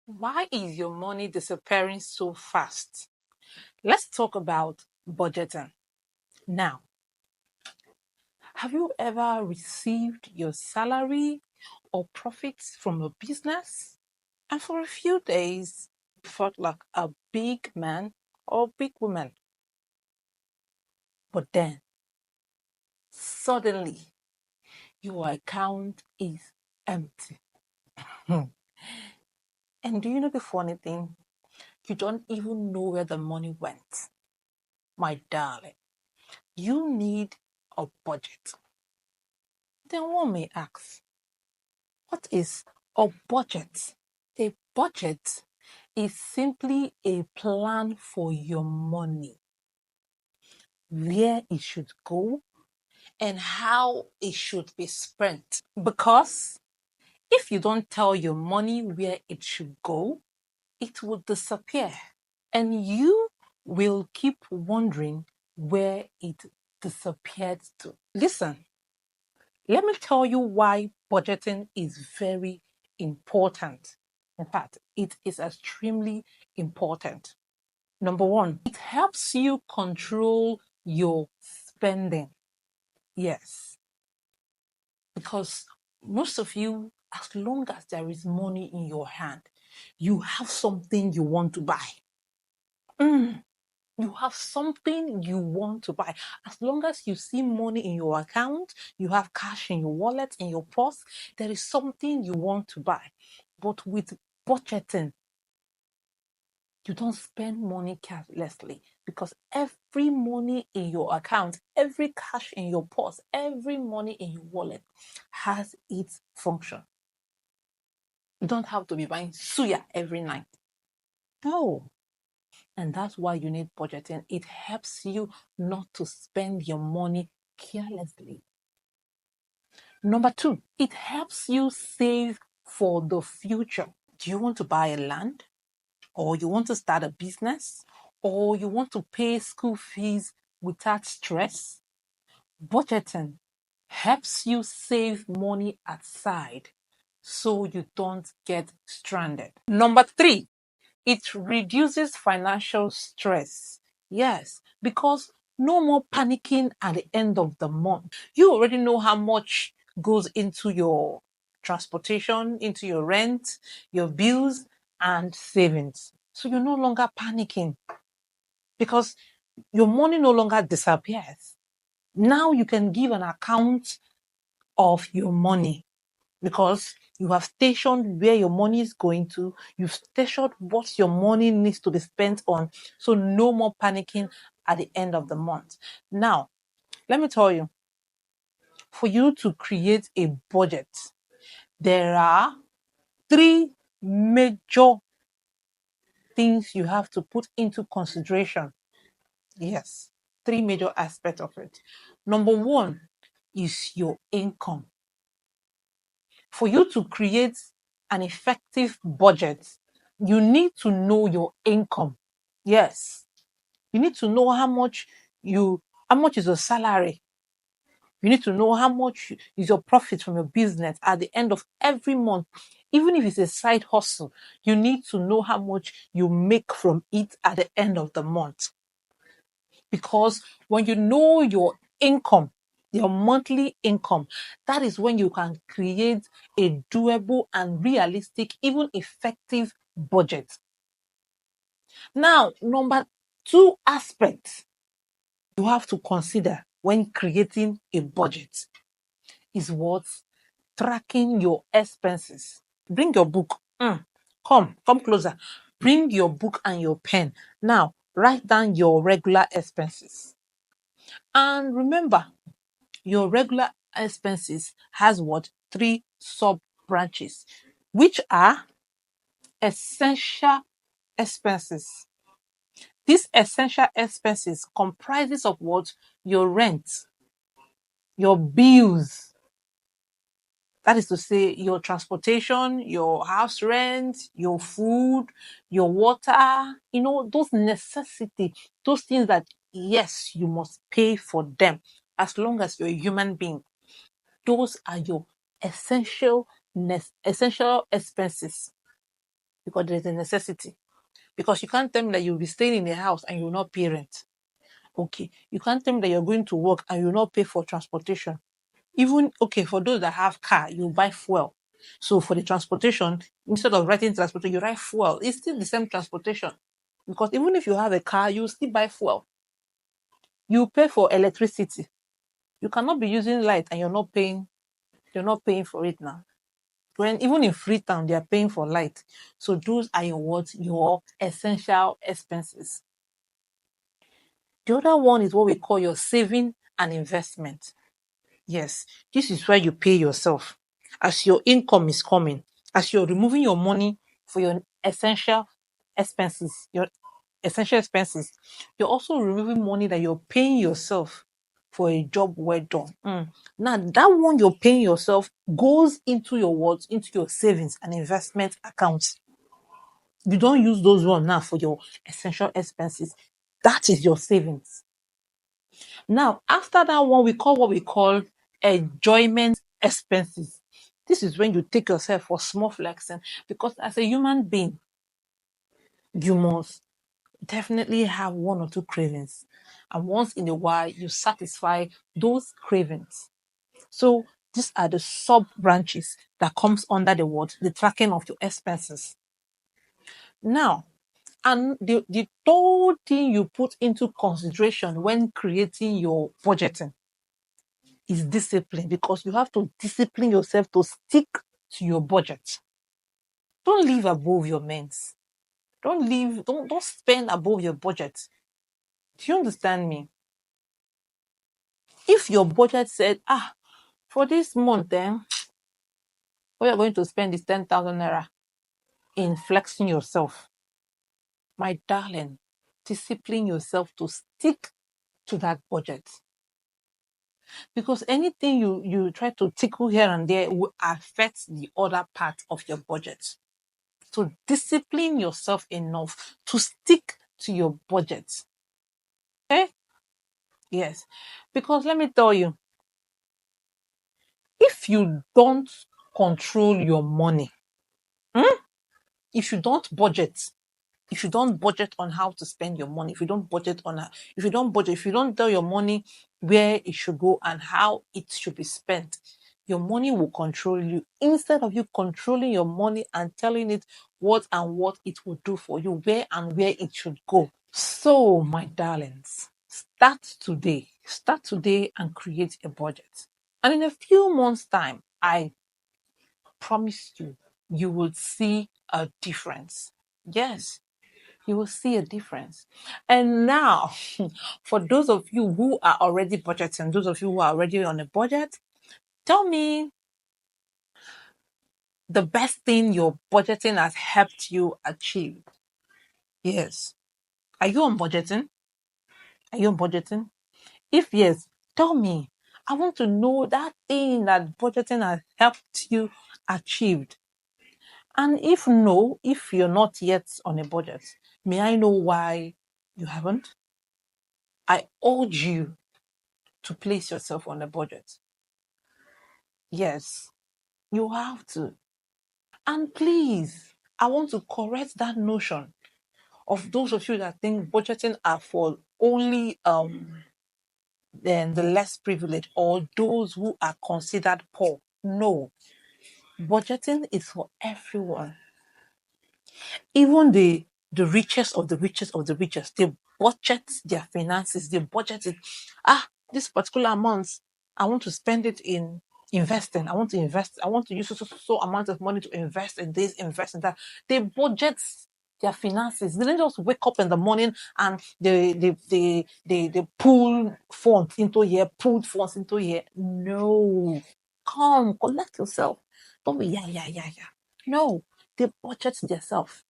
Why is your money disappearing so fast? Let's talk about budgeting. Now, have you ever received your salary or profits from a business? And for a few days, you felt like a big man or big woman. But then, suddenly, your account is empty. And do you know the funny thing? You don't even know where the money went. My darling, you need a budget. Then one may ask, what is a budget? A budget is simply a plan for your money, where it should go and how it should be spent. Because if you don't tell your money where it should go, it will disappear. And you will keep wondering where it disappeared to. Listen, let me tell you why budgeting is very important. In fact, it is extremely important. Number one, it helps you control your spending. Yes, because most of you, as long as there is money in your hand, you have something you want to buy. You have something you want to buy. As long as you see money in your account, you have cash in your wallet, in your purse, there is something you want to buy. But with budgeting, you don't spend money carelessly because every money in your account, every cash in your purse, every money in your wallet has its function. You don't have to be buying suya every night. No. And that's why you need budgeting. It helps you not to spend your money carelessly. Number two, it helps you save for the future. Do you want to buy a land? Or you want to start a business? Or you want to pay school fees without stress? Budgeting helps you save money aside so you don't get stranded. Number three, it reduces financial stress. Yes, because no more panicking at the end of the month. You already know how much goes into your transportation, into your rent, your bills, and savings. So you're no longer panicking because your money no longer disappears. Now you can give an account of your money because you have stationed where your money is going to, you've stationed what your money needs to be spent on. So no more panicking at the end of the month. Now, let me tell you, for you to create a budget, there are three major things you have to put into consideration. Yes, three major aspects of it. Number one is your income. For you to create an effective budget, you need to know your income. Yes, you need to know how much is your salary. You need to know how much is your profit from your business at the end of every month. Even if it's a side hustle, you need to know how much you make from it at the end of the month. Because when you know your income, your monthly income, that is when you can create a doable and realistic, even effective budget. Now, number two aspect you have to consider when creating a budget is what? Tracking your expenses. Bring your book. Come closer. Bring your book and your pen. Now, write down your regular expenses. And remember, your regular expenses has what? Three sub branches, which are essential expenses. These essential expenses comprises of what? Your rent, your bills. That is to say, your transportation, your house rent, your food, your water, those necessities, those things that, yes, you must pay for them as long as you're a human being. Those are your essential expenses. because there's a necessity. Because you can't tell me that you'll be staying in a house and you'll not pay rent. Okay. You can't tell me that you're going to work and you'll not pay for transportation. Even, okay, for those that have car, you buy fuel. So for the transportation, instead of writing transportation, you write fuel. It's still the same transportation. Because even if you have a car, you still buy fuel. You pay for electricity. You cannot be using light and you're not paying for it now. When even in Freetown, they are paying for light. So those are your essential expenses. The other one is what we call your saving and investment. Yes, this is where you pay yourself. As your income is coming, as you're removing your money for your essential expenses, you're also removing money that you're paying yourself for a job well done. Now, that one you're paying yourself goes into your what? Into your savings and investment accounts. You don't use those ones now for your essential expenses. That is your savings. Now, after that one, we call what we call enjoyment expenses. This is when you take yourself for small flexing, because as a human being, you must definitely have one or two cravings. And once in a while, you satisfy those cravings. So these are the sub branches that comes under the word, the tracking of your expenses. Now, and the third thing you put into consideration when creating your budgeting is discipline, because you have to discipline yourself to stick to your budget. Don't live above your means. Don't spend above your budget. Do you understand me? If your budget said, for this month, then what you're going to spend is 10,000 naira in flexing yourself. My darling, discipline yourself to stick to that budget. Because anything you try to tickle here and there will affect the other part of your budget. So discipline yourself enough to stick to your budget. Okay? Yes. Because let me tell you, if you don't control your money, if you don't budget, if you don't budget on how to spend your money, if you don't tell your money where it should go and how it should be spent, your money will control you instead of you controlling your money and telling it what it will do for you, where it should go. So, my darlings, start today and create a budget. And in a few months' time, I promise you will see a difference. Yes, you will see a difference. And now, for those of you who are already budgeting, those of you who are already on a budget, tell me the best thing your budgeting has helped you achieve. Yes. Are you on budgeting? Are you on budgeting? If yes, tell me. I want to know that thing that budgeting has helped you achieve. And if no, if you're not yet on a budget, may I know why you haven't? I urge you to place yourself on a budget. Yes, you have to. And please, I want to correct that notion of those of you that think budgeting are for only the less privileged or those who are considered poor. No, budgeting is for everyone. Even the richest of the richest of the richest, they budget their finances. They budget it. This particular month, I want to spend it in investing. I want to invest. I want to use so amount of money to invest in this, invest in that. They budget their finances. They don't just wake up in the morning and they pull funds into here, pull funds into here. No, come collect yourself. Don't be yeah. No, they budget themselves.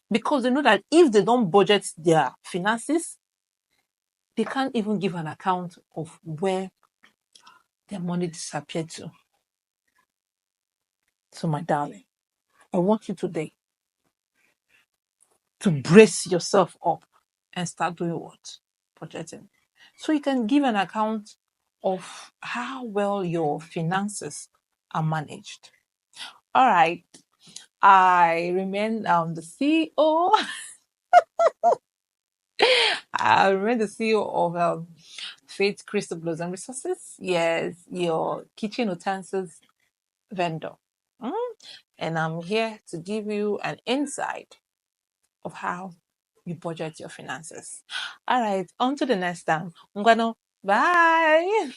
Because they know that if they don't budget their finances, they can't even give an account of where their money disappeared to. So, my darling, I want you today to brace yourself up and start doing what? Budgeting. So you can give an account of how well your finances are managed. All right. I remain the CEO. I remain the CEO of Faith Crystal Blossom Resources. Yes, your kitchen utensils vendor. Mm? And I'm here to give you an insight of how you budget your finances. All right, on to the next time. Ngwano, bye.